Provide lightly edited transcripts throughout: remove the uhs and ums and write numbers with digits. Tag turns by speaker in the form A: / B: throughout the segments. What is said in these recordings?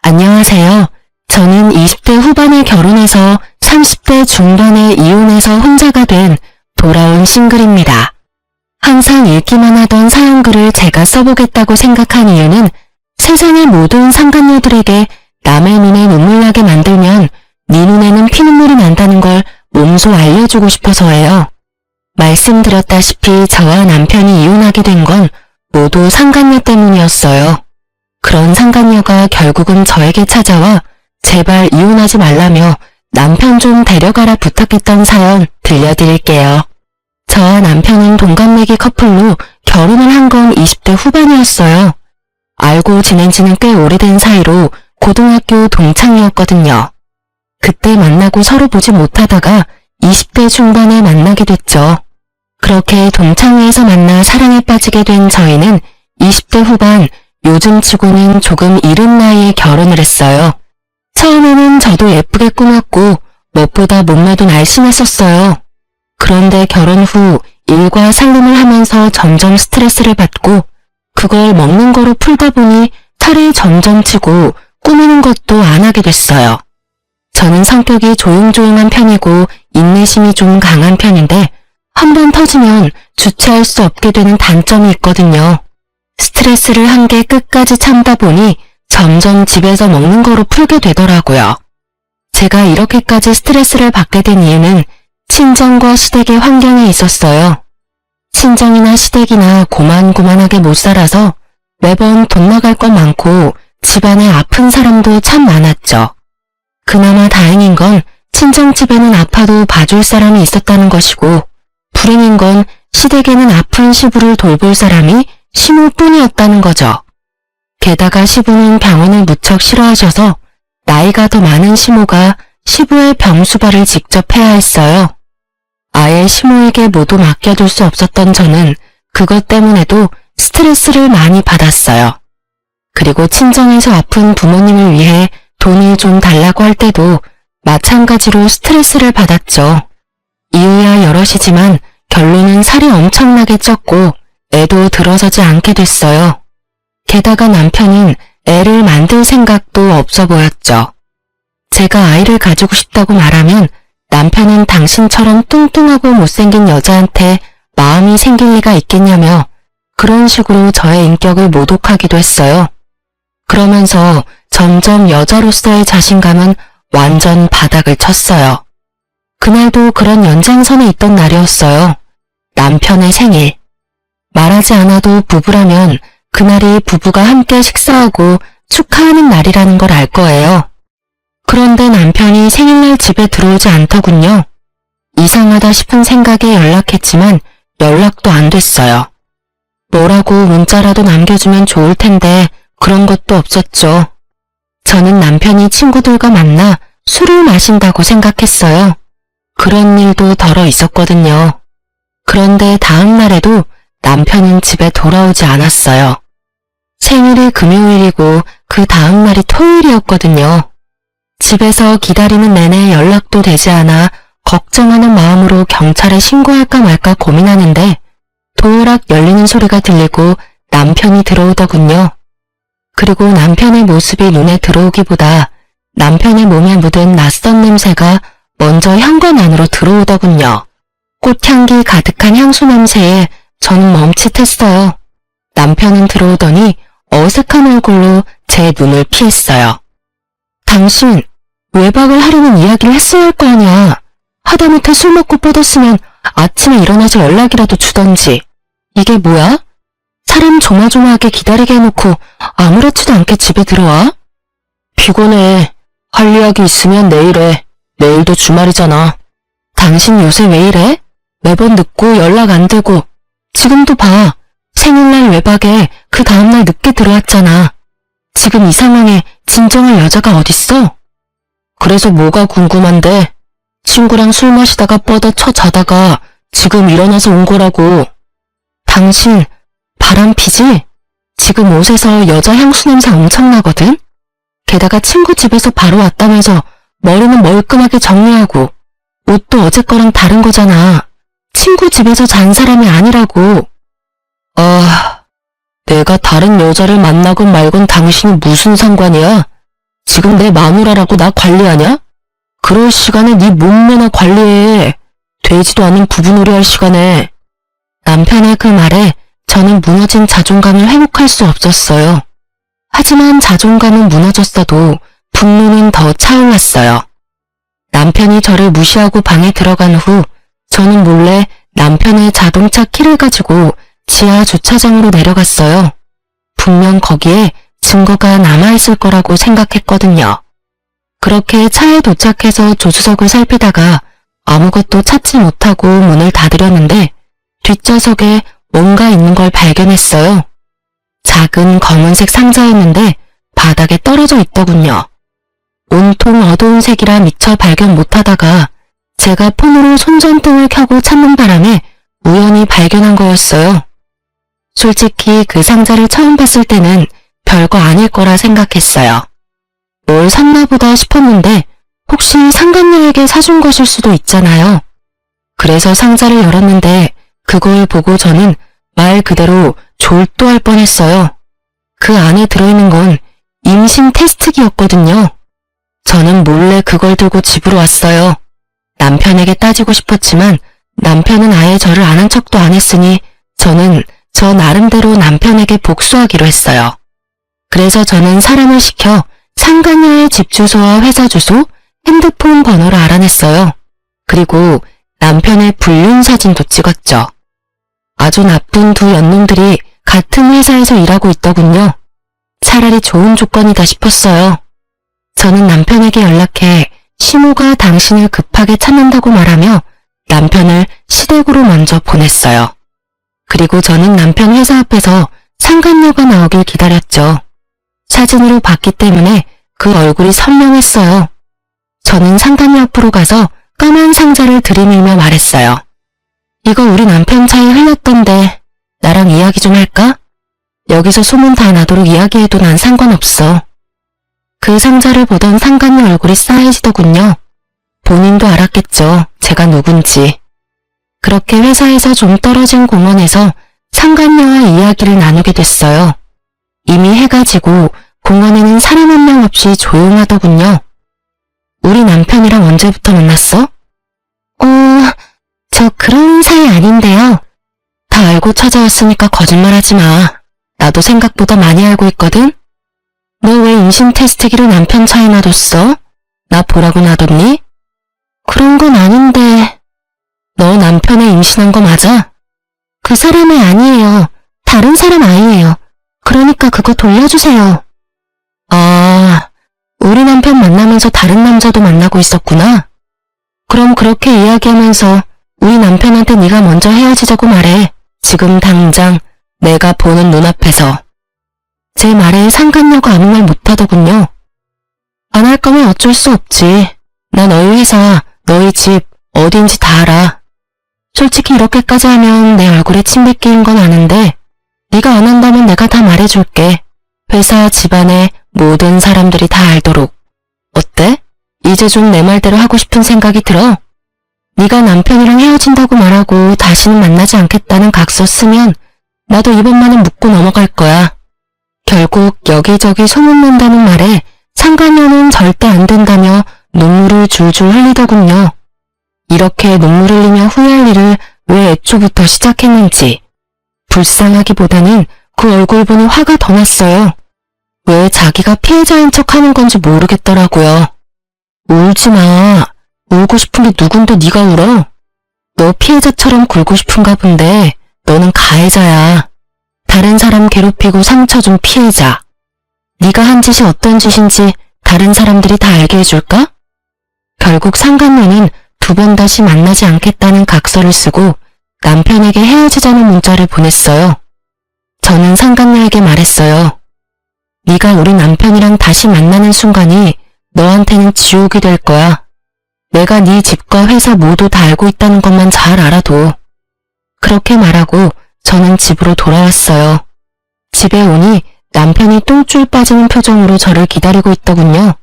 A: 안녕하세요. 저는 20대 후반에 결혼해서 30대 중반에 이혼해서 혼자가 된 돌아온 싱글입니다. 항상 읽기만 하던 사연글을 제가 써보겠다고 생각한 이유는 세상의 모든 상간녀들에게 남의 눈에 눈물 나게 만들면 네 눈에는 피눈물이 난다는 걸 몸소 알려주고 싶어서예요. 말씀드렸다시피 저와 남편이 이혼하게 된 건 모두 상간녀 때문이었어요. 그런 상간녀가 결국은 저에게 찾아와 제발 이혼하지 말라며 남편 좀 데려가라 부탁했던 사연 들려드릴게요. 저와 남편은 동갑내기 커플로 결혼을 한 건 20대 후반이었어요. 알고 지낸 지는 꽤 오래된 사이로 고등학교 동창이었거든요. 그때 만나고 서로 보지 못하다가 20대 중반에 만나게 됐죠. 그렇게 동창회에서 만나 사랑에 빠지게 된 저희는 20대 후반 요즘 치고는 조금 이른 나이에 결혼을 했어요. 처음에는 저도 예쁘게 꾸몄고 무엇보다 몸매도 날씬했었어요. 그런데 결혼 후 일과 살림을 하면서 점점 스트레스를 받고 그걸 먹는 거로 풀다 보니 살이 점점 찌고 꾸미는 것도 안 하게 됐어요. 저는 성격이 조용조용한 편이고 인내심이 좀 강한 편인데 한번 터지면 주체할 수 없게 되는 단점이 있거든요. 스트레스를 한개 끝까지 참다 보니 점점 집에서 먹는 거로 풀게 되더라고요. 제가 이렇게까지 스트레스를 받게 된 이유는 친정과 시댁의 환경에 있었어요. 친정이나 시댁이나 고만고만하게 못 살아서 매번 돈 나갈 것 많고 집안에 아픈 사람도 참 많았죠. 그나마 다행인 건 친정집에는 아파도 봐줄 사람이 있었다는 것이고 불행인 건 시댁에는 아픈 시부를 돌볼 사람이 시모뿐이었다는 거죠. 게다가 시부는 병원을 무척 싫어하셔서 나이가 더 많은 시모가 시부의 병수발을 직접 해야 했어요. 아예 시모에게 모두 맡겨둘 수 없었던 저는 그것 때문에도 스트레스를 많이 받았어요. 그리고 친정에서 아픈 부모님을 위해 돈을 좀 달라고 할 때도 마찬가지로 스트레스를 받았죠. 이유야 여럿이지만 결론은 살이 엄청나게 쪘고 애도 들어서지 않게 됐어요. 게다가 남편은 애를 만들 생각도 없어 보였죠. 제가 아이를 가지고 싶다고 말하면 남편은 당신처럼 뚱뚱하고 못생긴 여자한테 마음이 생길 리가 있겠냐며 그런 식으로 저의 인격을 모독하기도 했어요. 그러면서 점점 여자로서의 자신감은 완전 바닥을 쳤어요. 그날도 그런 연장선에 있던 날이었어요. 남편의 생일. 말하지 않아도 부부라면 그날이 부부가 함께 식사하고 축하하는 날이라는 걸 알 거예요. 그런데 남편이 생일날 집에 들어오지 않더군요. 이상하다 싶은 생각에 연락했지만 연락도 안 됐어요. 뭐라고 문자라도 남겨주면 좋을 텐데 그런 것도 없었죠. 저는 남편이 친구들과 만나 술을 마신다고 생각했어요. 그런 일도 덜어 있었거든요. 그런데 다음 날에도 남편은 집에 돌아오지 않았어요. 생일이 금요일이고 그 다음 날이 토요일이었거든요. 집에서 기다리는 내내 연락도 되지 않아 걱정하는 마음으로 경찰에 신고할까 말까 고민하는데 도어락 열리는 소리가 들리고 남편이 들어오더군요. 그리고 남편의 모습이 눈에 들어오기보다 남편의 몸에 묻은 낯선 냄새가 먼저 현관 안으로 들어오더군요. 꽃향기 가득한 향수 냄새에 저는 멈칫했어요. 남편은 들어오더니 어색한 얼굴로 제 눈을 피했어요. 당신 외박을 하려는 이야기를 했어야 할 거 아니야. 하다못해 술 먹고 뻗었으면 아침에 일어나서 연락이라도 주던지. 이게 뭐야? 사람 조마조마하게 기다리게 해놓고 아무렇지도 않게 집에 들어와? 피곤해. 할 이야기 있으면 내일 해. 내일도 주말이잖아. 당신 요새 왜 이래? 매번 늦고 연락 안 되고 지금도 봐. 생일날 외박에 그 다음날 늦게 들어왔잖아. 지금 이 상황에 진정할 여자가 어딨어? 그래서 뭐가 궁금한데? 친구랑 술 마시다가 뻗어 쳐 자다가 지금 일어나서 온 거라고. 당신 바람 피지? 지금 옷에서 여자 향수 냄새 엄청나거든? 게다가 친구 집에서 바로 왔다면서 머리는 멀끔하게 정리하고 옷도 어제 거랑 다른 거잖아. 친구 집에서 잔 사람이 아니라고. 내가 다른 여자를 만나건 말건 당신이 무슨 상관이야? 지금 내 마누라라고 나 관리하냐? 그럴 시간에 네 몸매나 관리해. 되지도 않은 부부놀이 할 시간에. 남편의 그 말에 저는 무너진 자존감을 회복할 수 없었어요. 하지만 자존감은 무너졌어도 분노는 더 차올랐어요. 남편이 저를 무시하고 방에 들어간 후 저는 몰래 남편의 자동차 키를 가지고 지하 주차장으로 내려갔어요. 분명 거기에 증거가 남아있을 거라고 생각했거든요. 그렇게 차에 도착해서 조수석을 살피다가 아무것도 찾지 못하고 문을 닫으려는데 뒷좌석에 뭔가 있는 걸 발견했어요. 작은 검은색 상자였는데 바닥에 떨어져 있더군요. 온통 어두운 색이라 미처 발견 못하다가 제가 폰으로 손전등을 켜고 찾는 바람에 우연히 발견한 거였어요. 솔직히 그 상자를 처음 봤을 때는 별거 아닐 거라 생각했어요. 뭘 샀나 보다 싶었는데 혹시 상간녀에게 사준 것일 수도 있잖아요. 그래서 상자를 열었는데 그걸 보고 저는 말 그대로 졸도할 뻔했어요. 그 안에 들어있는 건 임신 테스트기였거든요. 저는 몰래 그걸 들고 집으로 왔어요. 남편에게 따지고 싶었지만 남편은 아예 저를 아는 척도 안 했으니 저는 저 나름대로 남편에게 복수하기로 했어요. 그래서 저는 사람을 시켜 상간녀의 집 주소와 회사 주소, 핸드폰 번호를 알아냈어요. 그리고 남편의 불륜 사진도 찍었죠. 아주 나쁜 두 연놈들이 같은 회사에서 일하고 있더군요. 차라리 좋은 조건이다 싶었어요. 저는 남편에게 연락해 시모가 당신을 급하게 찾는다고 말하며 남편을 시댁으로 먼저 보냈어요. 그리고 저는 남편 회사 앞에서 상간녀가 나오길 기다렸죠. 사진으로 봤기 때문에 그 얼굴이 선명했어요. 저는 상간녀 앞으로 가서 까만 상자를 들이밀며 말했어요. 이거 우리 남편 차에 흘렸던데 나랑 이야기 좀 할까? 여기서 소문 다 나도록 이야기해도 난 상관없어. 그 상자를 보던 상간녀 얼굴이 싸해지더군요. 본인도 알았겠죠. 제가 누군지. 그렇게 회사에서 좀 떨어진 공원에서 상간녀와 이야기를 나누게 됐어요. 이미 해가 지고 공원에는 사람 한 명 없이 조용하더군요. 우리 남편이랑 언제부터 만났어? 저 그런 사이 아닌데요. 다 알고 찾아왔으니까 거짓말하지 마. 나도 생각보다 많이 알고 있거든? 너 왜 임신 테스트기를 남편 차에 놔뒀어? 나 보라고 놔뒀니? 그런 건 아닌데. 너 남편애 임신한 거 맞아? 그 사람이 아니에요. 다른 사람 아이예요. 그러니까 그거 돌려주세요. 아, 우리 남편 만나면서 다른 남자도 만나고 있었구나. 그럼 그렇게 이야기하면서 우리 남편한테 네가 먼저 헤어지자고 말해. 지금 당장 내가 보는 눈앞에서. 제 말에 상간녀가 아무 말 못하더군요. 안 할 거면 어쩔 수 없지. 나 너희 회사, 너희 집 어딘지 다 알아. 솔직히 이렇게까지 하면 내 얼굴에 침 뱉기인 건 아는데 네가 안 한다면 내가 다 말해줄게. 회사, 집안의 모든 사람들이 다 알도록. 어때? 이제 좀 내 말대로 하고 싶은 생각이 들어? 네가 남편이랑 헤어진다고 말하고 다시는 만나지 않겠다는 각서 쓰면 나도 이번만은 묻고 넘어갈 거야. 결국 여기저기 소문난다는 말에 상간녀는 절대 안 된다며 눈물을 줄줄 흘리더군요. 이렇게 눈물 흘리며 후회할 일을 왜 애초부터 시작했는지. 불쌍하기보다는 그 얼굴 보니 화가 더 났어요. 왜 자기가 피해자인 척 하는 건지 모르겠더라고요. 울지 마. 울고 싶은 게 누군데 네가 울어? 너 피해자처럼 굴고 싶은가 본데 너는 가해자야. 다른 사람 괴롭히고 상처 준 피해자. 네가 한 짓이 어떤 짓인지 다른 사람들이 다 알게 해줄까? 결국 상간녀는 두 번 다시 만나지 않겠다는 각서를 쓰고 남편에게 헤어지자는 문자를 보냈어요. 저는 상간녀에게 말했어요. 네가 우리 남편이랑 다시 만나는 순간이 너한테는 지옥이 될 거야. 내가 네 집과 회사 모두 다 알고 있다는 것만 잘 알아도. 그렇게 말하고 저는 집으로 돌아왔어요. 집에 오니 남편이 똥줄 빠지는 표정으로 저를 기다리고 있더군요.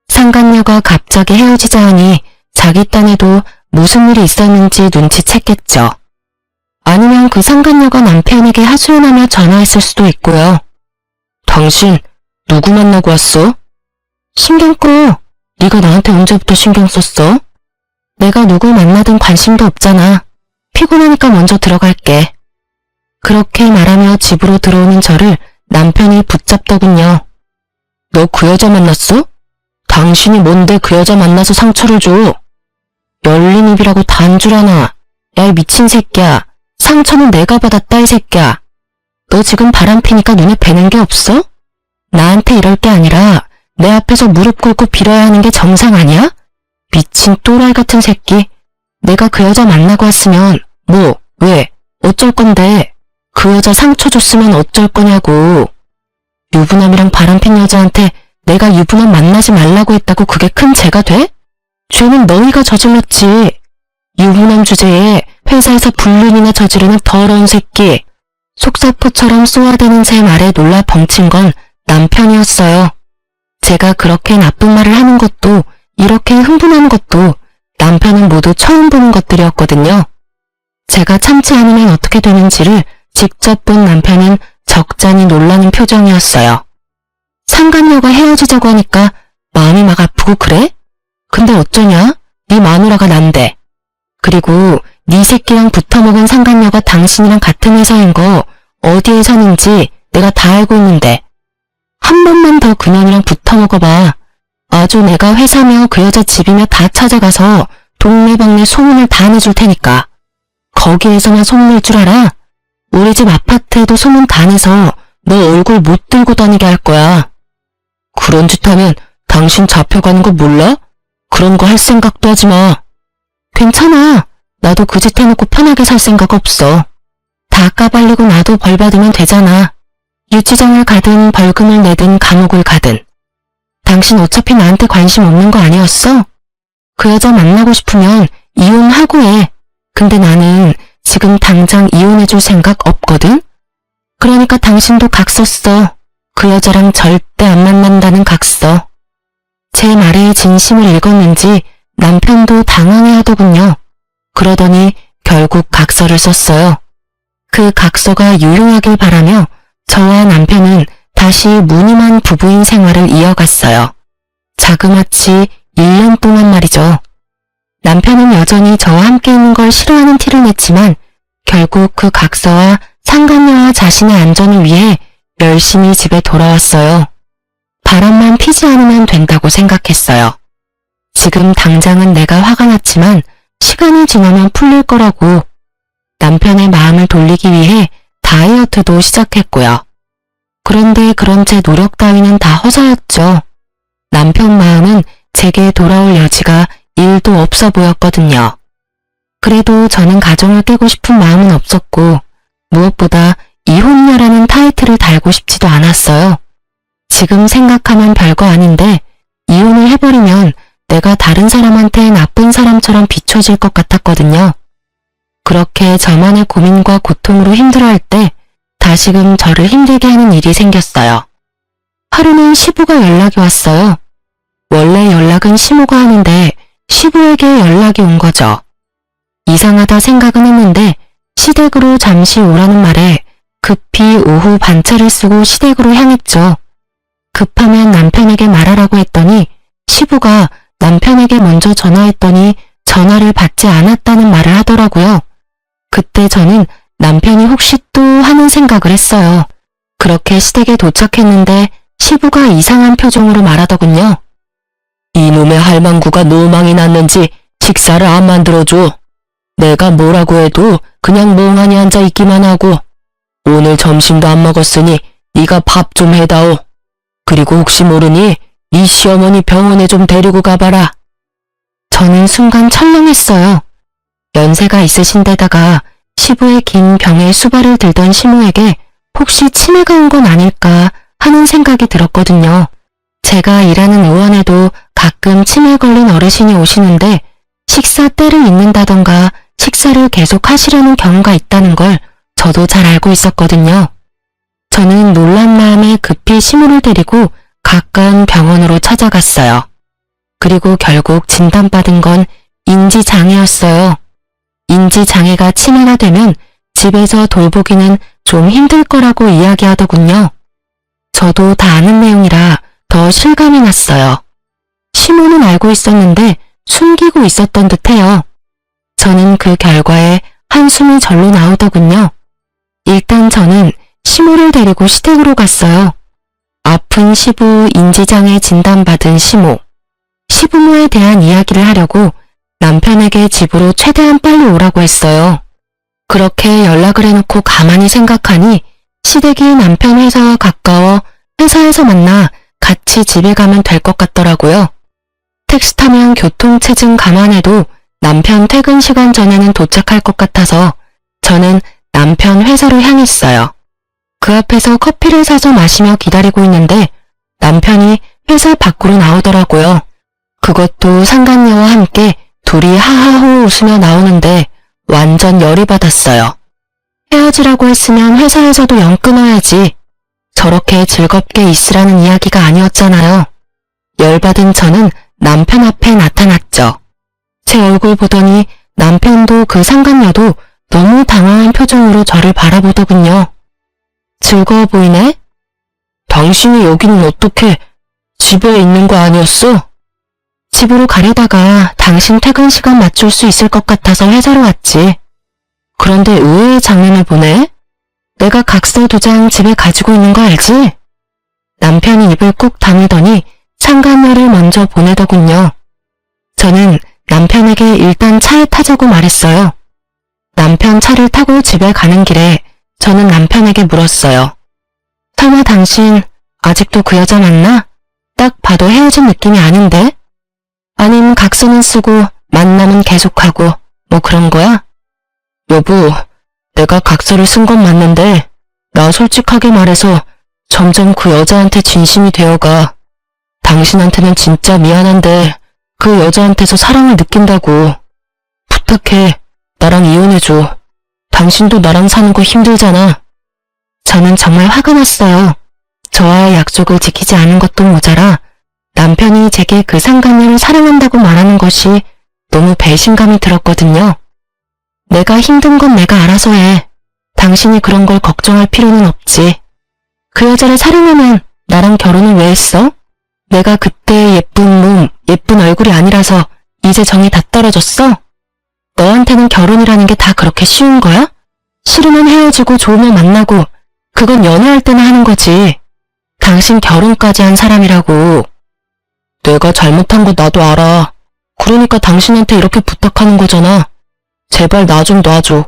A: 상간녀가 갑자기 헤어지자 하니 자기 딴에도 무슨 일이 있었는지 눈치챘겠죠. 아니면 그 상간녀가 남편에게 하소연하며 전화했을 수도 있고요. 당신 누구 만나고 왔어? 신경 꺼. 네가 나한테 언제부터 신경 썼어? 내가 누굴 만나든 관심도 없잖아. 피곤하니까 먼저 들어갈게. 그렇게 말하며 집으로 들어오는 저를 남편이 붙잡더군요. 너 그 여자 만났어? 당신이 뭔데 그 여자 만나서 상처를 줘? 열린 입이라고 단줄 하나. 야, 이 미친 새끼야. 상처는 내가 받았다, 이 새끼야. 너 지금 바람피니까 눈에 뵈는 게 없어? 나한테 이럴 게 아니라 내 앞에서 무릎 꿇고 빌어야 하는 게 정상 아니야? 미친 또라이 같은 새끼. 내가 그 여자 만나고 왔으면 뭐, 왜, 어쩔 건데. 그 여자 상처 줬으면 어쩔 거냐고. 유부남이랑 바람핀 여자한테 내가 유부남 만나지 말라고 했다고 그게 큰 죄가 돼? 죄는 너희가 저질렀지. 유부남 주제에 회사에서 불륜이나 저지르는 더러운 새끼. 속사포처럼 쏘아대는 제 말에 놀라 벙친 건 남편이었어요. 제가 그렇게 나쁜 말을 하는 것도 이렇게 흥분하는 것도 남편은 모두 처음 보는 것들이었거든요. 제가 참지 않으면 어떻게 되는지를 직접 본 남편은 적잖이 놀라는 표정이었어요. 상간녀가 헤어지자고 하니까 마음이 막 아프고 그래? 근데 어쩌냐? 네 마누라가 난데. 그리고 네 새끼랑 붙어먹은 상간녀가 당신이랑 같은 회사인 거 어디에 사는지 내가 다 알고 있는데. 한 번만 더 그년이랑 붙어먹어봐. 아주 내가 회사며 그 여자 집이며 다 찾아가서 동네방네 소문을 다 내줄 테니까. 거기에서만 소문낼 줄 알아? 우리 집 아파트에도 소문 다 내서 너 얼굴 못 들고 다니게 할 거야. 그런 짓 하면 당신 잡혀가는 거 몰라? 그런 거 할 생각도 하지 마. 괜찮아. 나도 그 짓 해놓고 편하게 살 생각 없어. 다 까발리고 나도 벌 받으면 되잖아. 유치장을 가든 벌금을 내든 감옥을 가든. 당신 어차피 나한테 관심 없는 거 아니었어? 그 여자 만나고 싶으면 이혼하고 해. 근데 나는 지금 당장 이혼해줄 생각 없거든? 그러니까 당신도 각 썼어. 그 여자랑 절대 안 만난다는 각 써. 제 말에 진심을 읽었는지 남편도 당황해하더군요. 그러더니 결국 각서를 썼어요. 그 각서가 유용하길 바라며 저와 남편은 다시 무늬만 부부인 생활을 이어갔어요. 자그마치 1년 동안 말이죠. 남편은 여전히 저와 함께 있는 걸 싫어하는 티를 냈지만 결국 그 각서와 상간녀와 자신의 안전을 위해 열심히 집에 돌아왔어요. 바람만 피지 않으면 된다고 생각했어요. 지금 당장은 내가 화가 났지만 시간이 지나면 풀릴 거라고. 남편의 마음을 돌리기 위해 다이어트도 시작했고요. 그런데 그런 제 노력 따위는 다 허사였죠. 남편 마음은 제게 돌아올 여지가 1도 없어 보였거든요. 그래도 저는 가정을 깨고 싶은 마음은 없었고 무엇보다 이혼녀라는 타이틀을 달고 싶지도 않았어요. 지금 생각하면 별거 아닌데 이혼을 해버리면 내가 다른 사람한테 나쁜 사람처럼 비춰질 것 같았거든요. 그렇게 저만의 고민과 고통으로 힘들어할 때 다시금 저를 힘들게 하는 일이 생겼어요. 하루는 시부가 연락이 왔어요. 원래 연락은 시모가 하는데 시부에게 연락이 온 거죠. 이상하다 생각은 했는데 시댁으로 잠시 오라는 말에 급히 오후 반차를 쓰고 시댁으로 향했죠. 급하면 남편에게 말하라고 했더니 시부가 남편에게 먼저 전화했더니 전화를 받지 않았다는 말을 하더라고요. 그때 저는 남편이 혹시 또 하는 생각을 했어요. 그렇게 시댁에 도착했는데 시부가 이상한 표정으로 말하더군요. 이놈의 할망구가 노망이 났는지 식사를 안 만들어줘. 내가 뭐라고 해도 그냥 멍하니 앉아 있기만 하고 오늘 점심도 안 먹었으니 네가 밥 좀 해다오. 그리고 혹시 모르니 네 시어머니 병원에 좀 데리고 가봐라. 저는 순간 철렁했어요. 연세가 있으신 데다가 시부의 긴 병에 수발을 들던 시모에게 혹시 치매가 온 건 아닐까 하는 생각이 들었거든요. 제가 일하는 의원에도 가끔 치매 걸린 어르신이 오시는데 식사 때를 잊는다던가 식사를 계속 하시려는 경우가 있다는 걸 저도 잘 알고 있었거든요. 저는 놀란 마음에 급히 시모를 데리고 가까운 병원으로 찾아갔어요. 그리고 결국 진단받은 건 인지장애였어요. 인지장애가 치매가 되면 집에서 돌보기는 좀 힘들 거라고 이야기하더군요. 저도 다 아는 내용이라 더 실감이 났어요. 시모는 알고 있었는데 숨기고 있었던 듯해요. 저는 그 결과에 한숨이 절로 나오더군요. 일단 저는 시모를 데리고 시댁으로 갔어요. 아픈 시부 인지장애 진단받은 시모. 시부모에 대한 이야기를 하려고 남편에게 집으로 최대한 빨리 오라고 했어요. 그렇게 연락을 해놓고 가만히 생각하니 시댁이 남편 회사와 가까워 회사에서 만나 같이 집에 가면 될 것 같더라고요. 택시 타면 교통체증 감안해도 남편 퇴근 시간 전에는 도착할 것 같아서 저는 남편 회사로 향했어요. 그 앞에서 커피를 사서 마시며 기다리고 있는데 남편이 회사 밖으로 나오더라고요. 그것도 상간녀와 함께 둘이 하하호 웃으며 나오는데 완전 열이 받았어요. 헤어지라고 했으면 회사에서도 영 끊어야지. 저렇게 즐겁게 있으라는 이야기가 아니었잖아요. 열받은 저는 남편 앞에 나타났죠. 제 얼굴 보더니 남편도 그 상간녀도 너무 당황한 표정으로 저를 바라보더군요. 즐거워 보이네? 당신이 여기는 어떻게 집에 있는 거 아니었어? 집으로 가려다가 당신 퇴근 시간 맞출 수 있을 것 같아서 회사로 왔지. 그런데 의외의 장면을 보네? 내가 각서 2장 집에 가지고 있는 거 알지? 남편이 입을 꾹 다물더니 상간녀를 먼저 보내더군요. 저는 남편에게 일단 차에 타자고 말했어요. 남편 차를 타고 집에 가는 길에 저는 남편에게 물었어요. 설마 당신 아직도 그 여자 만나? 딱 봐도 헤어진 느낌이 아닌데? 아님 각서는 쓰고 만남은 계속하고 뭐 그런 거야? 여보, 내가 각서를 쓴 건 맞는데 나 솔직하게 말해서 점점 그 여자한테 진심이 되어가. 당신한테는 진짜 미안한데 그 여자한테서 사랑을 느낀다고. 부탁해, 나랑 이혼해줘. 당신도 나랑 사는 거 힘들잖아. 저는 정말 화가 났어요. 저와의 약속을 지키지 않은 것도 모자라 남편이 제게 그 상간녀를 사랑한다고 말하는 것이 너무 배신감이 들었거든요. 내가 힘든 건 내가 알아서 해. 당신이 그런 걸 걱정할 필요는 없지. 그 여자를 사랑하면 나랑 결혼을 왜 했어? 내가 그때 예쁜 몸, 예쁜 얼굴이 아니라서 이제 정이 다 떨어졌어? 너한테는 결혼이라는 게 다 그렇게 쉬운 거야? 싫으면 헤어지고 좋으면 만나고 그건 연애할 때나 하는 거지. 당신 결혼까지 한 사람이라고. 내가 잘못한 거 나도 알아. 그러니까 당신한테 이렇게 부탁하는 거잖아. 제발 나 좀 놔줘.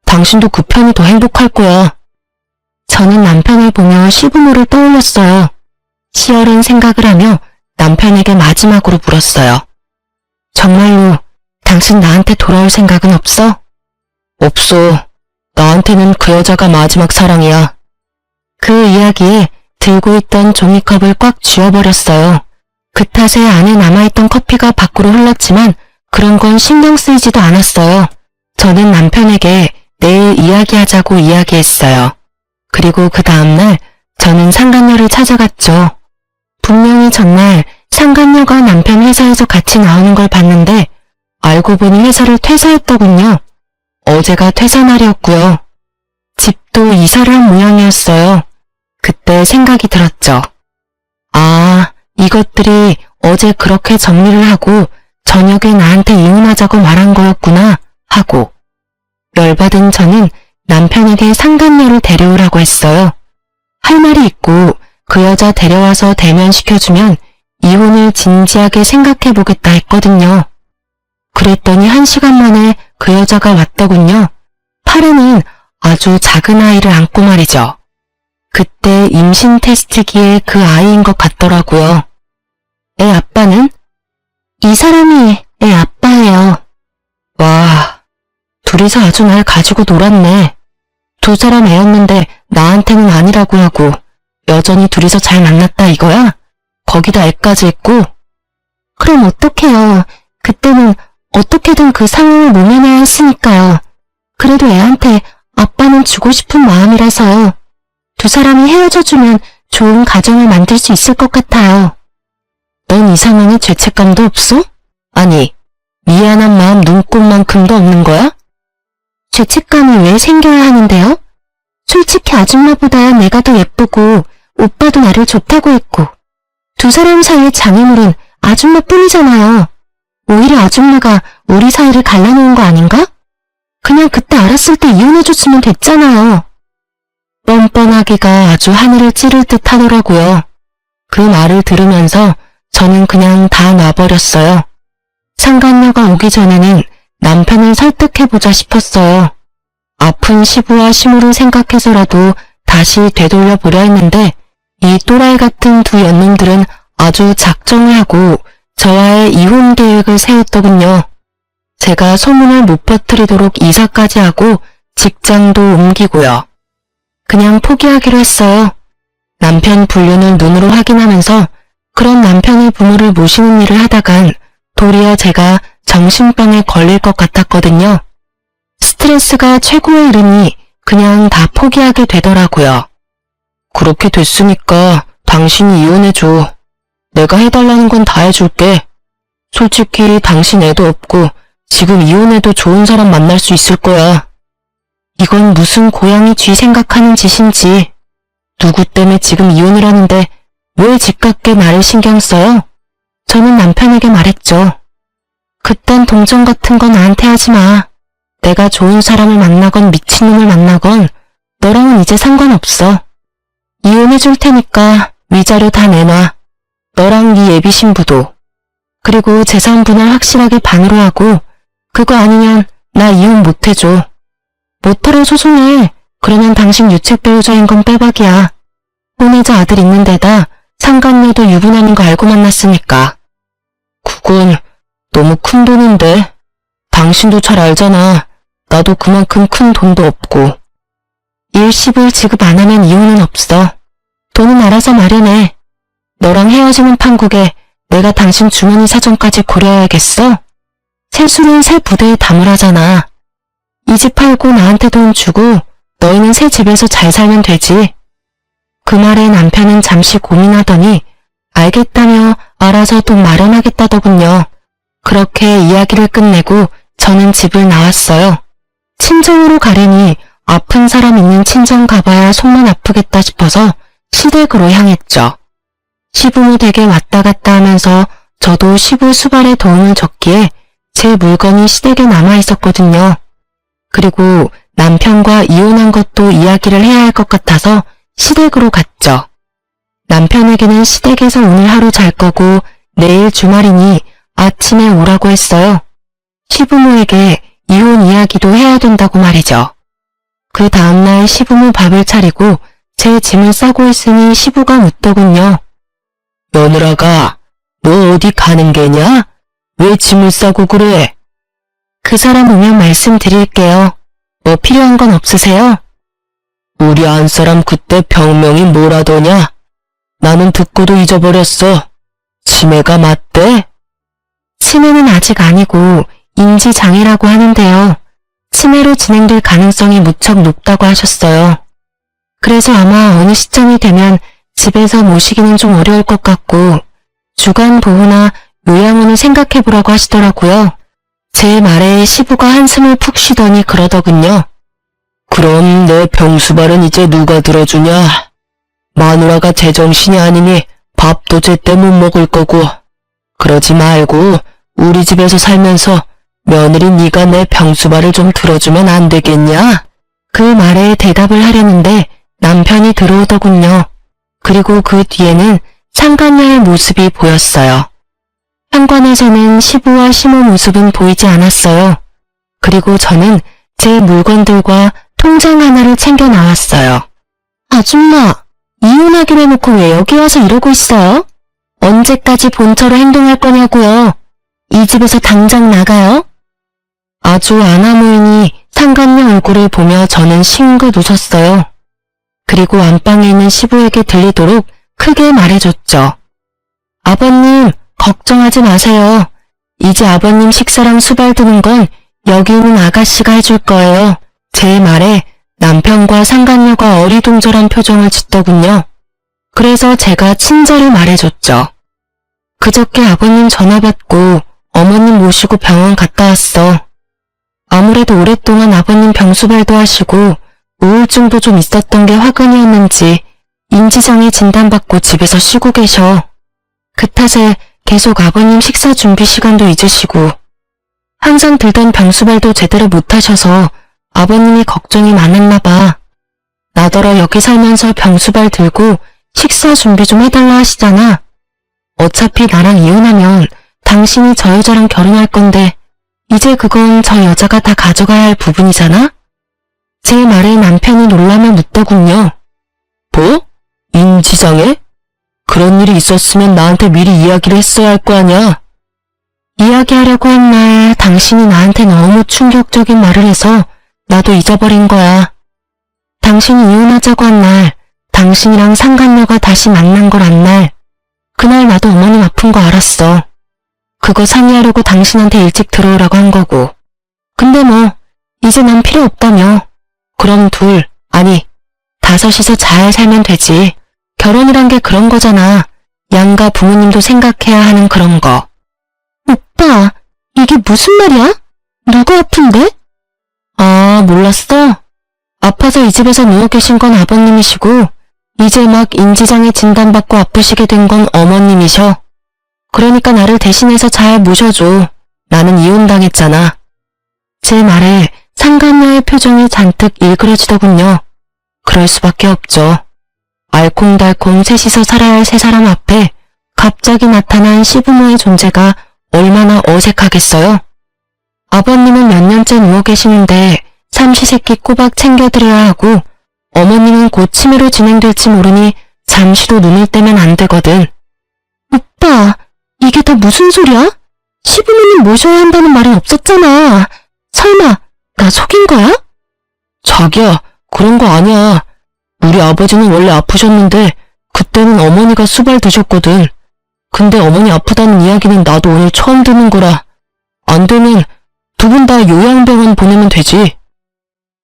A: 당신도 그 편이 더 행복할 거야. 저는 남편을 보며 시부모를 떠올렸어요. 치열은 생각을 하며 남편에게 마지막으로 물었어요. 정말로 당신 나한테 돌아올 생각은 없어? 없어. 나한테는 그 여자가 마지막 사랑이야. 그 이야기에 들고 있던 종이컵을 꽉 쥐어버렸어요. 그 탓에 안에 남아있던 커피가 밖으로 흘렀지만 그런 건 신경 쓰이지도 않았어요. 저는 남편에게 내일 이야기하자고 이야기했어요. 그리고 그 다음날 저는 상간녀를 찾아갔죠. 분명히 전날 상간녀가 남편 회사에서 같이 나오는 걸 봤는데 알고 보니 회사를 퇴사했더군요. 어제가 퇴사날이었고요. 집도 이사를 한 모양이었어요. 그때 생각이 들었죠. 아, 이것들이 어제 그렇게 정리를 하고 저녁에 나한테 이혼하자고 말한 거였구나 하고 열받은 저는 남편에게 상간녀를 데려오라고 했어요. 할 말이 있고 그 여자 데려와서 대면시켜주면 이혼을 진지하게 생각해보겠다 했거든요. 그랬더니 1시간 만에 그 여자가 왔더군요. 팔에는 아주 작은 아이를 안고 말이죠. 그때 임신 테스트기에 그 아이인 것 같더라고요. 애 아빠는? 이 사람이 애 아빠예요. 와, 둘이서 아주 날 가지고 놀았네. 두 사람 애였는데 나한테는 아니라고 하고 여전히 둘이서 잘 만났다 이거야? 거기다 애까지 있고? 그럼 어떡해요. 그때는 어떻게든 그 상황을 모면해야 했으니까요. 그래도 애한테 아빠는 주고 싶은 마음이라서요. 두 사람이 헤어져주면 좋은 가정을 만들 수 있을 것 같아요. 넌 이 상황에 죄책감도 없어? 아니, 미안한 마음 눈꼽만큼도 없는 거야? 죄책감이 왜 생겨야 하는데요? 솔직히 아줌마보다 내가 더 예쁘고 오빠도 나를 좋다고 했고 두 사람 사이의 장애물은 아줌마뿐이잖아요. 오히려 아줌마가 우리 사이를 갈라놓은 거 아닌가? 그냥 그때 알았을 때 이혼해줬으면 됐잖아요. 뻔뻔하기가 아주 하늘을 찌를 듯 하더라고요. 그 말을 들으면서 저는 그냥 다 놔버렸어요. 상간녀가 오기 전에는 남편을 설득해보자 싶었어요. 아픈 시부와 시모를 생각해서라도 다시 되돌려 보려 했는데 이 또라이 같은 두 연놈들은 아주 작정을 하고 저와의 이혼 계획을 세웠더군요. 제가 소문을 못 퍼뜨리도록 이사까지 하고 직장도 옮기고요. 그냥 포기하기로 했어요. 남편 불륜을 눈으로 확인하면서 그런 남편의 부모를 모시는 일을 하다간 도리어 제가 정신병에 걸릴 것 같았거든요. 스트레스가 최고에 이르니 그냥 다 포기하게 되더라고요. 그렇게 됐으니까 당신이 이혼해줘. 내가 해달라는 건 다 해줄게. 솔직히 당신 애도 없고 지금 이혼해도 좋은 사람 만날 수 있을 거야. 이건 무슨 고양이 쥐 생각하는 짓인지. 누구 때문에 지금 이혼을 하는데 왜 집값게 나를 신경 써요? 저는 남편에게 말했죠. 그딴 동정 같은 거 나한테 하지 마. 내가 좋은 사람을 만나건 미친놈을 만나건 너랑은 이제 상관없어. 이혼해줄 테니까 위자료 다 내놔. 너랑 네 예비 신부도. 그리고 재산 분할 확실하게 반으로 하고 그거 아니면 나 이혼 못해줘. 못하러 소송해. 그러면 당신 유책 배우자인 건 빼박이야. 혼외자 아들 있는 데다 상간녀도 유부남인 거 알고 만났으니까. 그건 너무 큰 돈인데. 당신도 잘 알잖아. 나도 그만큼 큰 돈도 없고. 일시불 지급 안 하면 이혼은 없어. 돈은 알아서 마련해. 너랑 헤어지는 판국에 내가 당신 주머니 사정까지 고려해야겠어? 세수는 새 부대에 담으라잖아. 이 집 팔고 나한테 돈 주고 너희는 새 집에서 잘 살면 되지. 그 말에 남편은 잠시 고민하더니 알겠다며 알아서 돈 마련하겠다더군요. 그렇게 이야기를 끝내고 저는 집을 나왔어요. 친정으로 가려니 아픈 사람 있는 친정 가봐야 속만 아프겠다 싶어서 시댁으로 향했죠. 시부모 댁에 왔다 갔다 하면서 저도 시부 수발에 도움을 줬기에 제 물건이 시댁에 남아있었거든요. 그리고 남편과 이혼한 것도 이야기를 해야 할 것 같아서 시댁으로 갔죠. 남편에게는 시댁에서 오늘 하루 잘 거고 내일 주말이니 아침에 오라고 했어요. 시부모에게 이혼 이야기도 해야 된다고 말이죠. 그 다음날 시부모 밥을 차리고 제 짐을 싸고 있으니 시부가 묻더군요. 며느라가 너 어디 가는 게냐? 왜 짐을 싸고 그래? 그 사람 오면 말씀드릴게요. 뭐 필요한 건 없으세요? 우리 안사람 그때 병명이 뭐라더냐? 나는 듣고도 잊어버렸어. 치매가 맞대? 치매는 아직 아니고 인지장애라고 하는데요. 치매로 진행될 가능성이 무척 높다고 하셨어요. 그래서 아마 어느 시점이 되면 집에서 모시기는 좀 어려울 것 같고 주간 보호나 요양원을 생각해보라고 하시더라고요. 제 말에 시부가 한숨을 푹 쉬더니 그러더군요. 그럼 내 병수발은 이제 누가 들어주냐? 마누라가 제정신이 아니니 밥도 제때 못 먹을 거고. 그러지 말고 우리 집에서 살면서 며느리 네가 내 병수발을 좀 들어주면 안 되겠냐? 그 말에 대답을 하려는데 남편이 들어오더군요. 그리고 그 뒤에는 상간녀의 모습이 보였어요. 현관에서는 시부와 시모 모습은 보이지 않았어요. 그리고 저는 제 물건들과 통장 하나를 챙겨 나왔어요. 아줌마, 이혼하기로 해놓고 왜 여기 와서 이러고 있어요? 언제까지 본처로 행동할 거냐고요? 이 집에서 당장 나가요? 아주 아나무인이 상간녀 얼굴을 보며 저는 싱긋 웃었어요. 그리고 안방에 있는 시부에게 들리도록 크게 말해줬죠. 아버님, 걱정하지 마세요. 이제 아버님 식사랑 수발 드는 건 여기 있는 아가씨가 해줄 거예요. 제 말에 남편과 상간녀가 어리둥절한 표정을 짓더군요. 그래서 제가 친절히 말해줬죠. 그저께 아버님 전화 받고 어머님 모시고 병원 갔다 왔어. 아무래도 오랫동안 아버님 병수발도 하시고 우울증도 좀 있었던 게 화근이었는지 인지장애 진단받고 집에서 쉬고 계셔. 그 탓에 계속 아버님 식사 준비 시간도 잊으시고 항상 들던 병수발도 제대로 못하셔서 아버님이 걱정이 많았나 봐. 나더러 여기 살면서 병수발 들고 식사 준비 좀 해달라 하시잖아. 어차피 나랑 이혼하면 당신이 저 여자랑 결혼할 건데 이제 그건 저 여자가 다 가져가야 할 부분이잖아? 제 말에 남편이 놀라며 묻더군요. 뭐? 인지장애? 그런 일이 있었으면 나한테 미리 이야기를 했어야 할 거 아냐? 이야기하려고 한 날 당신이 나한테 너무 충격적인 말을 해서 나도 잊어버린 거야. 당신이 이혼하자고 한 날, 당신이랑 상간녀가 다시 만난 걸 안 날, 그날 나도 어머님 아픈 거 알았어. 그거 상의하려고 당신한테 일찍 들어오라고 한 거고. 근데 뭐 이제 난 필요 없다며. 그럼 아니 5이서 잘 살면 되지. 결혼이란 게 그런 거잖아. 양가 부모님도 생각해야 하는 그런 거. 오빠, 이게 무슨 말이야? 누구 아픈데? 아, 몰랐어? 아파서 이 집에서 누워 계신 건 아버님이시고 이제 막 인지장애 진단받고 아프시게 된 건 어머님이셔. 그러니까 나를 대신해서 잘 모셔줘. 나는 이혼당했잖아. 제 말에 상간녀의 표정이 잔뜩 일그러지더군요. 그럴 수밖에 없죠. 알콩달콩 셋이서 살아야 할 세 사람 앞에 갑자기 나타난 시부모의 존재가 얼마나 어색하겠어요. 아버님은 몇 년째 누워 계시는데 삼시세끼 꼬박 챙겨드려야 하고 어머님은 곧 치매로 진행될지 모르니 잠시도 눈을 떼면 안 되거든. 오빠, 이게 다 무슨 소리야? 시부모님 모셔야 한다는 말은 없었잖아. 설마 나 속인 거야? 자기야, 그런 거 아니야. 우리 아버지는 원래 아프셨는데 그때는 어머니가 수발 드셨거든. 근데 어머니 아프다는 이야기는 나도 오늘 처음 듣는 거라. 안 되면 두 분 다 요양병원 보내면 되지.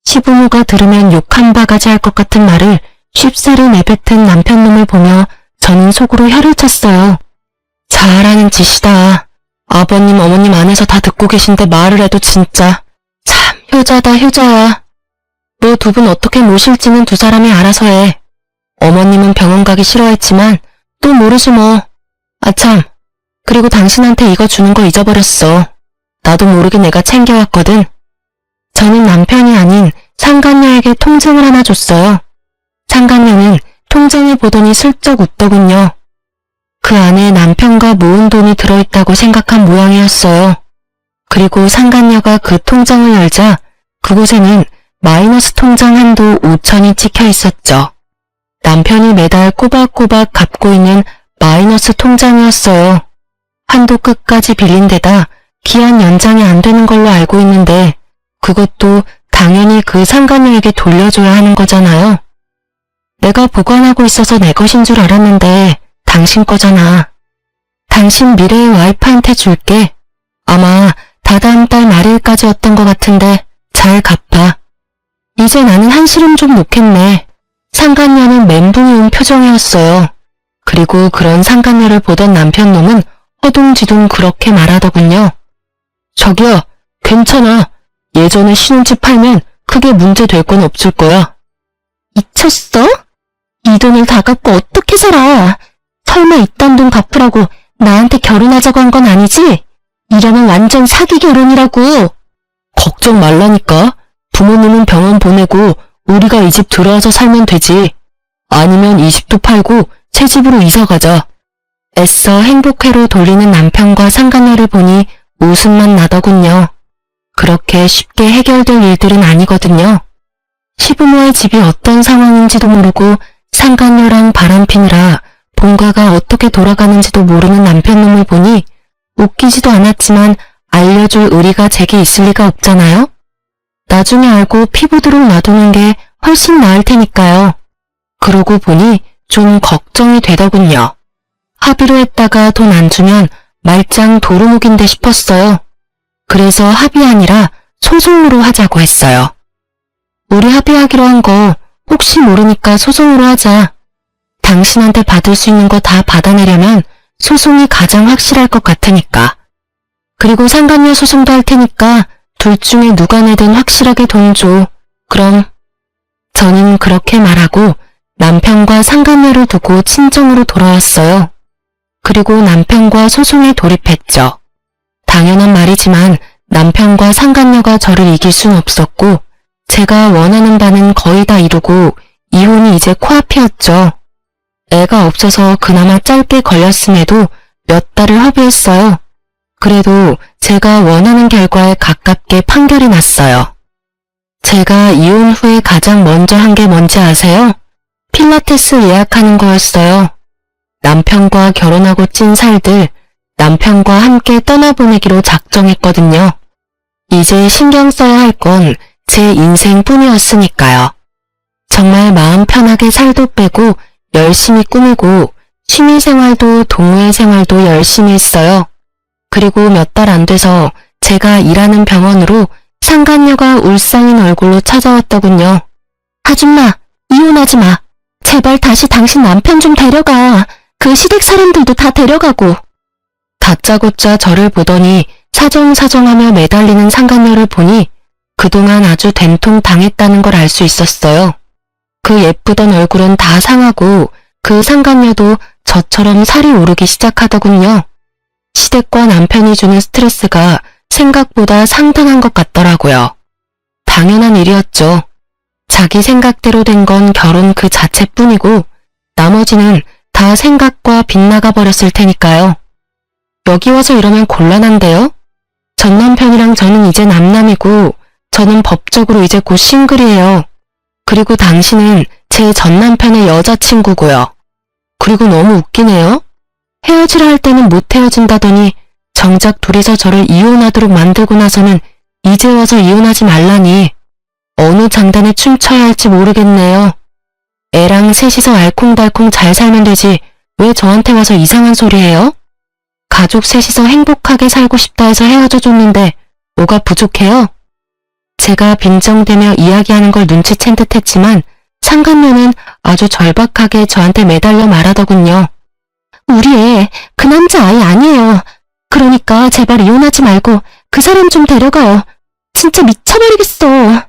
A: 시부모가 들으면 욕 한 바가지 할 것 같은 말을 쉽사리 내뱉은 남편놈을 보며 저는 속으로 혀를 쳤어요. 잘하는 짓이다. 아버님 어머님 안에서 다 듣고 계신데 말을 해도 진짜 참 효자다 효자야. 너 두 분 어떻게 모실지는 두 사람이 알아서 해. 어머님은 병원 가기 싫어했지만 또 모르지 뭐. 아참, 그리고 당신한테 이거 주는 거 잊어버렸어. 나도 모르게 내가 챙겨왔거든. 저는 남편이 아닌 상간녀에게 통장을 하나 줬어요. 상간녀는 통장을 보더니 슬쩍 웃더군요. 그 안에 남편과 모은 돈이 들어있다고 생각한 모양이었어요. 그리고 상간녀가 그 통장을 열자 그곳에는 마이너스 통장 한도 5천이 찍혀 있었죠. 남편이 매달 꼬박꼬박 갚고 있는 마이너스 통장이었어요. 한도 끝까지 빌린 데다 기한 연장이 안 되는 걸로 알고 있는데 그것도 당연히 그 상간녀에게 돌려줘야 하는 거잖아요. 내가 보관하고 있어서 내 것인 줄 알았는데 당신 거잖아. 당신 미래의 와이프한테 줄게. 아마 다다음 달 말일까지였던 것 같은데 잘 갚아. 이제 나는 한시름 좀 놓겠네. 상간녀는 멘붕이 온 표정이었어요. 그리고 그런 상간녀를 보던 남편놈은 허둥지둥 그렇게 말하더군요. 자기야, 괜찮아. 예전에 신혼집 팔면 크게 문제 될 건 없을 거야. 미쳤어? 이 돈을 다 갚고 어떻게 살아? 설마 이딴 돈 갚으라고 나한테 결혼하자고 한 건 아니지? 이러면 완전 사기 결혼이라고. 걱정 말라니까. 부모님은 병원 보내고 우리가 이 집 들어와서 살면 되지. 아니면 이 집도 팔고 새 집으로 이사 가자. 애써 행복회로 돌리는 남편과 상간녀를 보니 웃음만 나더군요. 그렇게 쉽게 해결될 일들은 아니거든요. 시부모의 집이 어떤 상황인지도 모르고 상간녀랑 바람피느라 본가가 어떻게 돌아가는지도 모르는 남편놈을 보니 웃기지도 않았지만 알려줄 의리가 제게 있을 리가 없잖아요. 나중에 알고 피부도록 놔두는 게 훨씬 나을 테니까요. 그러고 보니 좀 걱정이 되더군요. 합의로 했다가 돈 안 주면 말짱 도루묵인데 싶었어요. 그래서 합의 아니라 소송으로 하자고 했어요. 우리 합의하기로 한 거 혹시 모르니까 소송으로 하자. 당신한테 받을 수 있는 거 다 받아내려면 소송이 가장 확실할 것 같으니까. 그리고 상간녀 소송도 할 테니까 둘 중에 누가 내든 확실하게 돈 줘. 그럼. 저는 그렇게 말하고 남편과 상간녀를 두고 친정으로 돌아왔어요. 그리고 남편과 소송에 돌입했죠. 당연한 말이지만 남편과 상간녀가 저를 이길 순 없었고 제가 원하는 바는 거의 다 이루고 이혼이 이제 코앞이었죠. 애가 없어서 그나마 짧게 걸렸음에도 몇 달을 허비했어요. 그래도 제가 원하는 결과에 가깝게 판결이 났어요. 제가 이혼 후에 가장 먼저 한 게 뭔지 아세요? 필라테스 예약하는 거였어요. 남편과 결혼하고 찐 살들, 남편과 함께 떠나보내기로 작정했거든요. 이제 신경 써야 할 건 제 인생뿐이었으니까요. 정말 마음 편하게 살도 빼고 열심히 꾸미고 취미생활도 동호회 생활도 열심히 했어요. 그리고 몇 달 안 돼서 제가 일하는 병원으로 상간녀가 울상인 얼굴로 찾아왔더군요. 아줌마, 이혼하지 마. 제발 다시 당신 남편 좀 데려가. 그 시댁 사람들도 다 데려가고. 다짜고짜 저를 보더니 사정사정하며 매달리는 상간녀를 보니 그동안 아주 된통 당했다는 걸 알 수 있었어요. 그 예쁘던 얼굴은 다 상하고 그 상간녀도 저처럼 살이 오르기 시작하더군요. 시댁과 남편이 주는 스트레스가 생각보다 상당한 것 같더라고요. 당연한 일이었죠. 자기 생각대로 된 건 결혼 그 자체뿐이고 나머지는 다 생각과 빗나가 버렸을 테니까요. 여기 와서 이러면 곤란한데요? 전 남편이랑 저는 이제 남남이고 저는 법적으로 이제 곧 싱글이에요. 그리고 당신은 제 전 남편의 여자친구고요. 그리고 너무 웃기네요. 헤어지라 할 때는 못 헤어진다더니 정작 둘이서 저를 이혼하도록 만들고 나서는 이제 와서 이혼하지 말라니 어느 장단에 춤춰야 할지 모르겠네요. 애랑 셋이서 알콩달콩 잘 살면 되지 왜 저한테 와서 이상한 소리 해요? 가족 셋이서 행복하게 살고 싶다 해서 헤어져 줬는데 뭐가 부족해요? 제가 빈정대며 이야기하는 걸 눈치챈 듯 했지만 상간녀는 아주 절박하게 저한테 매달려 말하더군요. 우리 애, 그 남자 아이 아니에요. 그러니까 제발 이혼하지 말고 그 사람 좀 데려가요. 진짜 미쳐버리겠어.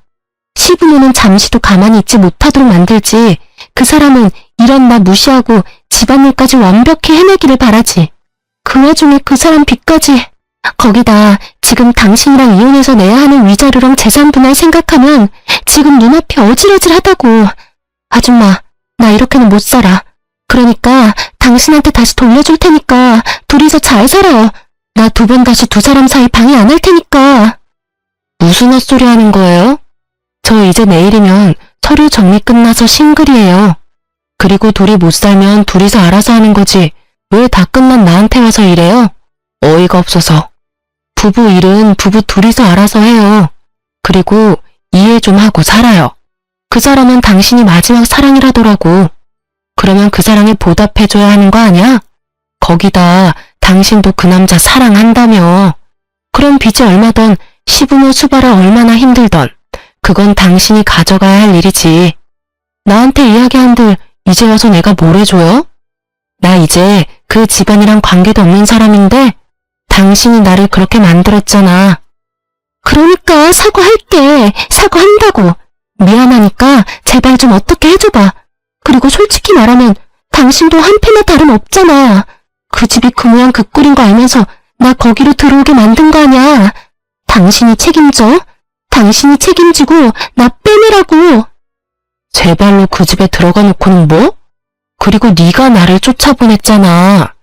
A: 시부모는 잠시도 가만히 있지 못하도록 만들지. 그 사람은 이런 나 무시하고 집안일까지 완벽히 해내기를 바라지. 그 와중에 그 사람 빚까지. 거기다 지금 당신이랑 이혼해서 내야 하는 위자료랑 재산 분할 생각하면 지금 눈앞이 어질어질하다고. 아줌마, 나 이렇게는 못 살아. 그러니까 당신한테 다시 돌려줄 테니까 둘이서 잘 살아요. 나 2번 다시 두 사람 사이 방해 안 할 테니까. 무슨 헛소리 하는 거예요? 저 이제 내일이면 서류 정리 끝나서 싱글이에요. 그리고 둘이 못 살면 둘이서 알아서 하는 거지. 왜 다 끝난 나한테 와서 이래요? 어이가 없어서. 부부 일은 부부 둘이서 알아서 해요. 그리고 이해 좀 하고 살아요. 그 사람은 당신이 마지막 사랑이라더라고. 그러면 그 사랑에 보답해줘야 하는 거 아니야? 거기다 당신도 그 남자 사랑한다며. 그럼 빚이 얼마던 시부모 수발을 얼마나 힘들던 그건 당신이 가져가야 할 일이지. 나한테 이야기한들 이제 와서 내가 뭘 해줘요? 나 이제 그 집안이랑 관계도 없는 사람인데 당신이 나를 그렇게 만들었잖아. 그러니까 사과할게. 사과한다고. 미안하니까 제발 좀 어떻게 해줘봐. 그리고 솔직히 말하면 당신도 한패나 다름없잖아. 그 집이 그 모양 그 꼴인 거 알면서 나 거기로 들어오게 만든 거 아냐. 당신이 책임져. 당신이 책임지고 나 빼내라고. 제발로 그 집에 들어가 놓고는 뭐? 그리고 네가 나를 쫓아보냈잖아.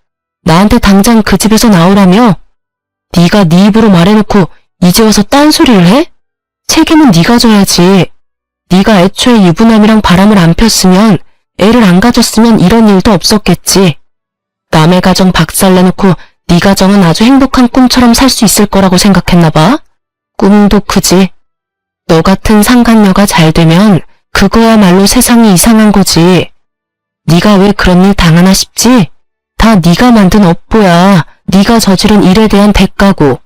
A: 나한테 당장 그 집에서 나오라며? 네가 네 입으로 말해놓고 이제 와서 딴소리를 해? 책임은 네가 져야지. 네가 애초에 유부남이랑 바람을 안 폈으면 애를 안 가졌으면 이런 일도 없었겠지. 남의 가정 박살내놓고 네 가정은 아주 행복한 꿈처럼 살 수 있을 거라고 생각했나 봐. 꿈도 크지. 너 같은 상간녀가 잘 되면 그거야말로 세상이 이상한 거지. 네가 왜 그런 일 당하나 싶지? 다 네가 만든 업보야. 네가 저지른 일에 대한 대가고.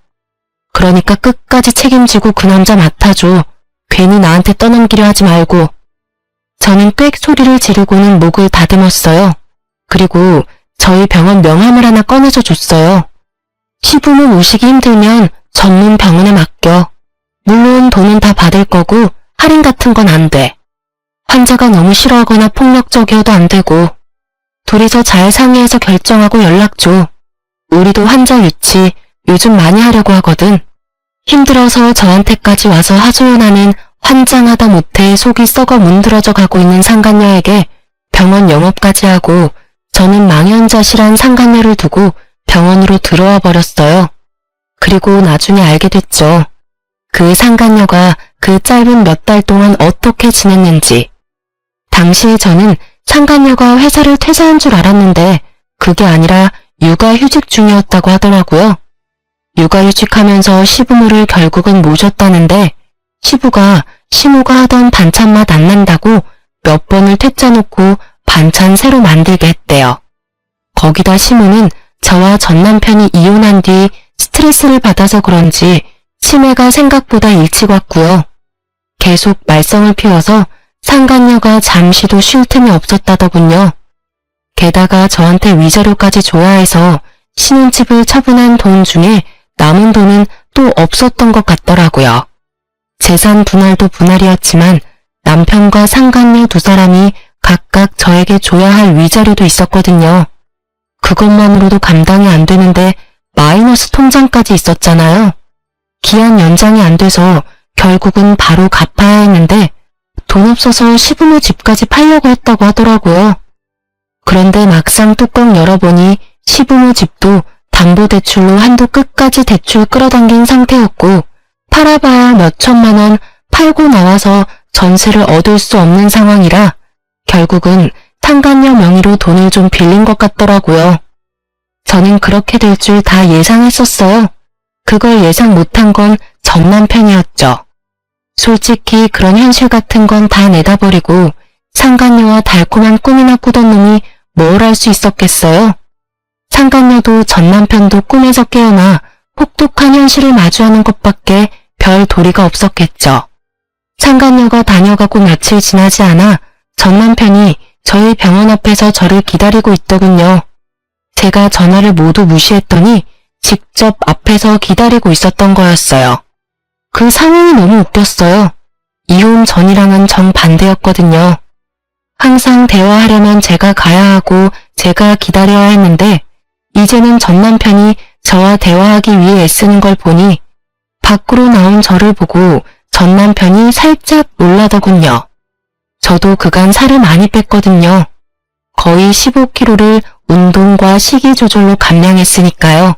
A: 그러니까 끝까지 책임지고 그 남자 맡아줘. 괜히 나한테 떠넘기려 하지 말고. 저는 꽥 소리를 지르고는 목을 다듬었어요. 그리고 저희 병원 명함을 하나 꺼내서 줬어요. 시부모 모시기 힘들면 전문 병원에 맡겨. 물론 돈은 다 받을 거고 할인 같은 건 안 돼. 환자가 너무 싫어하거나 폭력적이어도 안 되고. 둘이서 잘 상의해서 결정하고 연락 줘. 우리도 환자 유치 요즘 많이 하려고 하거든. 힘들어서 저한테까지 와서 하소연하는 환장하다 못해 속이 썩어 문드러져 가고 있는 상간녀에게 병원 영업까지 하고 저는 망연자실한 상간녀를 두고 병원으로 들어와 버렸어요. 그리고 나중에 알게 됐죠. 그 상간녀가 그 짧은 몇 달 동안 어떻게 지냈는지. 당시에 저는 상간녀가 회사를 퇴사한 줄 알았는데 그게 아니라 육아휴직 중이었다고 하더라고요. 육아휴직하면서 시부모를 결국은 모셨다는데 시부가 시모가 하던 반찬 맛 안 난다고 몇 번을 퇴짜 놓고 반찬 새로 만들게 했대요. 거기다 시모는 저와 전 남편이 이혼한 뒤 스트레스를 받아서 그런지 치매가 생각보다 일찍 왔고요. 계속 말썽을 피워서 상간녀가 잠시도 쉴 틈이 없었다더군요. 게다가 저한테 위자료까지 좋아해서 신혼집을 처분한 돈 중에 남은 돈은 또 없었던 것 같더라고요. 재산 분할도 분할이었지만 남편과 상간녀 두 사람이 각각 저에게 줘야 할 위자료도 있었거든요. 그것만으로도 감당이 안 되는데 마이너스 통장까지 있었잖아요. 기한 연장이 안 돼서 결국은 바로 갚아야 했는데 돈 없어서 시부모 집까지 팔려고 했다고 하더라고요. 그런데 막상 뚜껑 열어보니 시부모 집도 담보대출로 한도 끝까지 대출 끌어당긴 상태였고 팔아봐야 몇 천만 원 팔고 나와서 전세를 얻을 수 없는 상황이라 결국은 상간녀 명의로 돈을 좀 빌린 것 같더라고요. 저는 그렇게 될 줄 다 예상했었어요. 그걸 예상 못한 건 전 남편이었죠. 솔직히 그런 현실 같은 건 다 내다버리고 상간녀와 달콤한 꿈이나 꾸던 놈이 뭘 할 수 있었겠어요. 상간녀도 전 남편도 꿈에서 깨어나 혹독한 현실을 마주하는 것밖에 별 도리가 없었겠죠. 상간녀가 다녀가고 며칠 지나지 않아 전 남편이 저희 병원 앞에서 저를 기다리고 있더군요. 제가 전화를 모두 무시했더니 직접 앞에서 기다리고 있었던 거였어요. 그 상황이 너무 웃겼어요. 이혼 전이랑은 정반대였거든요. 항상 대화하려면 제가 가야 하고 제가 기다려야 했는데 이제는 전 남편이 저와 대화하기 위해 애쓰는 걸 보니 밖으로 나온 저를 보고 전 남편이 살짝 놀라더군요. 저도 그간 살을 많이 뺐거든요. 거의 15kg를 운동과 식이 조절로 감량했으니까요.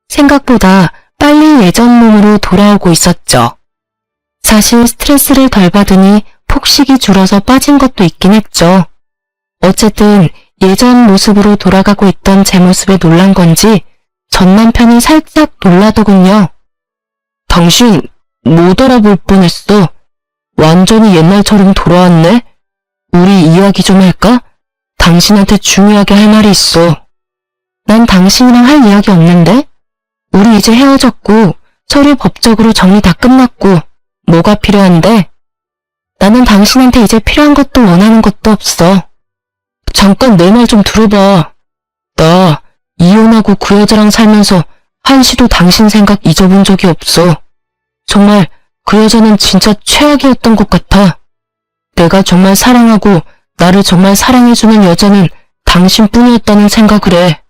A: 생각보다 빨리 예전 몸으로 돌아오고 있었죠. 사실 스트레스를 덜 받으니 폭식이 줄어서 빠진 것도 있긴 했죠. 어쨌든 예전 모습으로 돌아가고 있던 제 모습에 놀란 건지 전 남편이 살짝 놀라더군요. 당신 못 알아볼 뻔했어. 완전히 옛날처럼 돌아왔네. 우리 이야기 좀 할까? 당신한테 중요하게 할 말이 있어. 난 당신이랑 할 이야기 없는데? 우리 이제 헤어졌고 서류 법적으로 정리 다 끝났고 뭐가 필요한데? 나는 당신한테 이제 필요한 것도 원하는 것도 없어. 잠깐 내 말 좀 들어봐. 나 이혼하고 그 여자랑 살면서 한시도 당신 생각 잊어본 적이 없어. 정말 그 여자는 진짜 최악이었던 것 같아. 내가 정말 사랑하고 나를 정말 사랑해주는 여자는 당신뿐이었다는 생각을 해.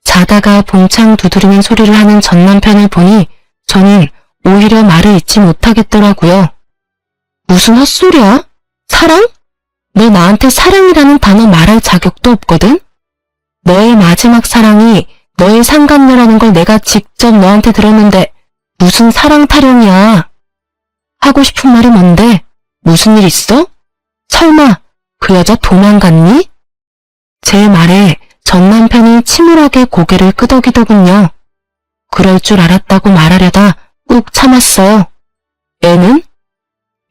A: 자다가 봉창 두드리는 소리를 하는 전 남편을 보니 저는 오히려 말을 잇지 못하겠더라고요. 무슨 헛소리야? 사랑? 너 나한테 사랑이라는 단어 말할 자격도 없거든? 너의 마지막 사랑이 너의 상간녀라는 걸 내가 직접 너한테 들었는데 무슨 사랑 타령이야. 하고 싶은 말이 뭔데? 무슨 일 있어? 설마 그 여자 도망갔니? 제 말에 전 남편이 침울하게 고개를 끄덕이더군요. 그럴 줄 알았다고 말하려다 꾹 참았어요. 애는?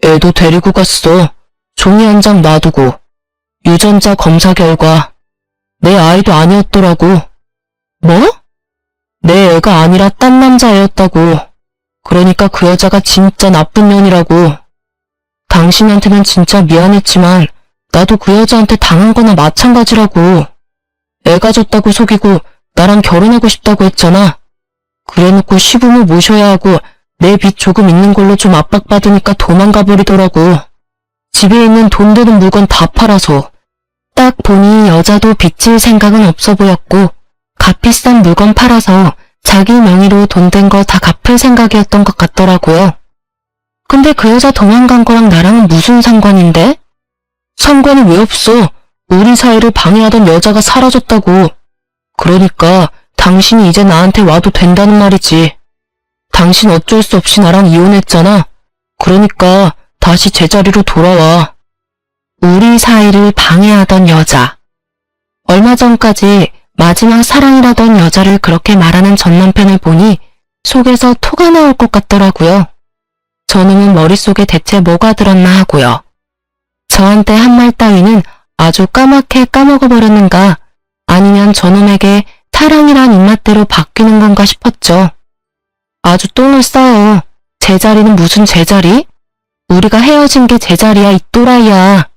A: 애도 데리고 갔어. 종이 한 장 놔두고. 유전자 검사 결과 내 아이도 아니었더라고. 뭐? 내 애가 아니라 딴 남자애였다고. 그러니까 그 여자가 진짜 나쁜 년이라고. 당신한테는 진짜 미안했지만 나도 그 여자한테 당한 거나 마찬가지라고. 애 가졌다고 속이고 나랑 결혼하고 싶다고 했잖아. 그래놓고 시부모 모셔야 하고 내 빚 조금 있는 걸로 좀 압박받으니까 도망가 버리더라고. 집에 있는 돈 되는 물건 다 팔아서. 딱 보니 여자도 빚질 생각은 없어 보였고 값비싼 물건 팔아서 자기 명의로 돈 된 거 다 갚을 생각이었던 것 같더라고요. 근데 그 여자 도망간 거랑 나랑은 무슨 상관인데? 상관이 왜 없어? 우리 사이를 방해하던 여자가 사라졌다고. 그러니까 당신이 이제 나한테 와도 된다는 말이지. 당신 어쩔 수 없이 나랑 이혼했잖아. 그러니까 다시 제자리로 돌아와. 우리 사이를 방해하던 여자. 얼마 전까지 마지막 사랑이라던 여자를 그렇게 말하는 전 남편을 보니 속에서 토가 나올 것 같더라고요. 저놈은 머릿속에 대체 뭐가 들었나 하고요. 저한테 한 말 따위는 아주 까맣게 까먹어버렸는가, 아니면 저놈에게 사랑이란 입맛대로 바뀌는 건가 싶었죠. 아주 똥을 싸요. 제자리는 무슨 제자리? 우리가 헤어진 게 제자리야, 이 또라이야.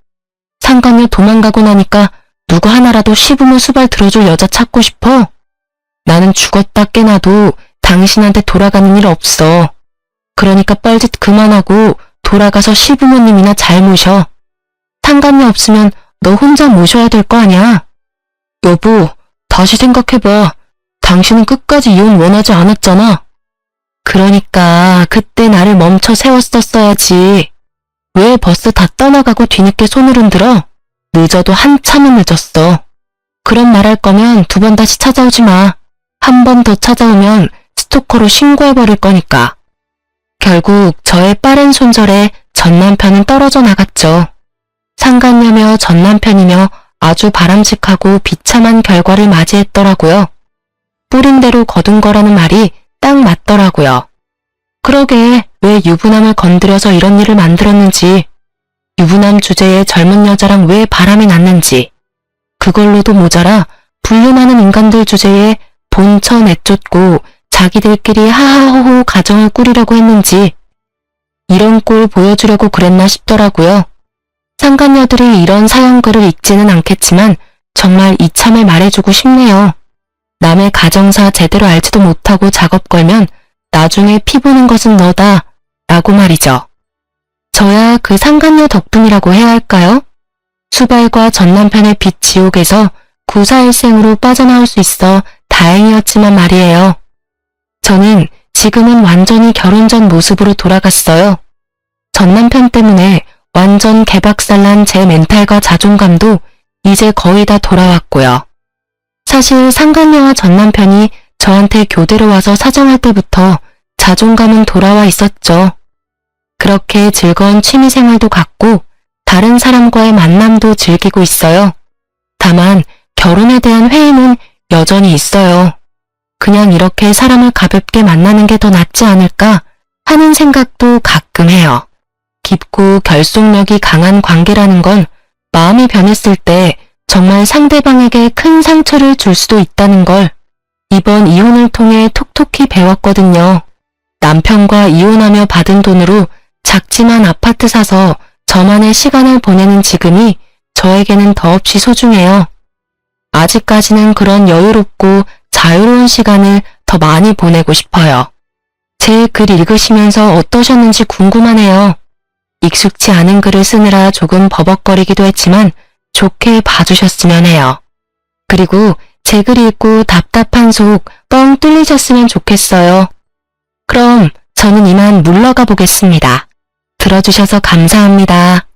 A: 상간녀 도망가고 나니까 누구 하나라도 시부모 수발 들어줄 여자 찾고 싶어? 나는 죽었다 깨나도 당신한테 돌아가는 일 없어. 그러니까 뻘짓 그만하고 돌아가서 시부모님이나 잘 모셔. 상간녀 없으면 너 혼자 모셔야 될 거 아냐? 여보, 다시 생각해봐. 당신은 끝까지 이혼 원하지 않았잖아. 그러니까 그때 나를 멈춰 세웠었어야지. 왜 벌써 다 떠나가고 뒤늦게 손을 흔들어? 늦어도 한참은 늦었어. 그런 말할 거면 2번 다시 찾아오지 마. 한 번 더 찾아오면 스토커로 신고해버릴 거니까. 결국 저의 빠른 손절에 전 남편은 떨어져 나갔죠. 상간녀며 전 남편이며 아주 바람직하고 비참한 결과를 맞이했더라고요. 뿌린 대로 거둔 거라는 말이 딱 맞더라고요. 그러게 왜 유부남을 건드려서 이런 일을 만들었는지, 유부남 주제에 젊은 여자랑 왜 바람이 났는지, 그걸로도 모자라 불륜하는 인간들 주제에 본처 내쫓고 자기들끼리 하하호호 가정을 꾸리려고 했는지, 이런 꼴 보여주려고 그랬나 싶더라고요. 상간녀들이 이런 사연글을 읽지는 않겠지만 정말 이참에 말해주고 싶네요. 남의 가정사 제대로 알지도 못하고 작업 걸면 나중에 피보는 것은 너다 라고 말이죠. 저야 그 상간녀 덕분이라고 해야 할까요? 수발과 전 남편의 빚 지옥에서 구사일생으로 빠져나올 수 있어 다행이었지만 말이에요. 저는 지금은 완전히 결혼 전 모습으로 돌아갔어요. 전 남편 때문에 완전 개박살난 제 멘탈과 자존감도 이제 거의 다 돌아왔고요. 사실 상간녀와 전 남편이 저한테 교대로 와서 사정할 때부터 자존감은 돌아와 있었죠. 그렇게 즐거운 취미생활도 갖고 다른 사람과의 만남도 즐기고 있어요. 다만 결혼에 대한 회의는 여전히 있어요. 그냥 이렇게 사람을 가볍게 만나는 게 더 낫지 않을까 하는 생각도 가끔 해요. 깊고 결속력이 강한 관계라는 건 마음이 변했을 때 정말 상대방에게 큰 상처를 줄 수도 있다는 걸 이번 이혼을 통해 톡톡히 배웠거든요. 남편과 이혼하며 받은 돈으로 작지만 아파트 사서 저만의 시간을 보내는 지금이 저에게는 더없이 소중해요. 아직까지는 그런 여유롭고 자유로운 시간을 더 많이 보내고 싶어요. 제 글 읽으시면서 어떠셨는지 궁금하네요. 익숙치 않은 글을 쓰느라 조금 버벅거리기도 했지만 좋게 봐주셨으면 해요. 그리고 제 글 읽고 답답한 속 뻥 뚫리셨으면 좋겠어요. 그럼 저는 이만 물러가 보겠습니다. 들어주셔서 감사합니다.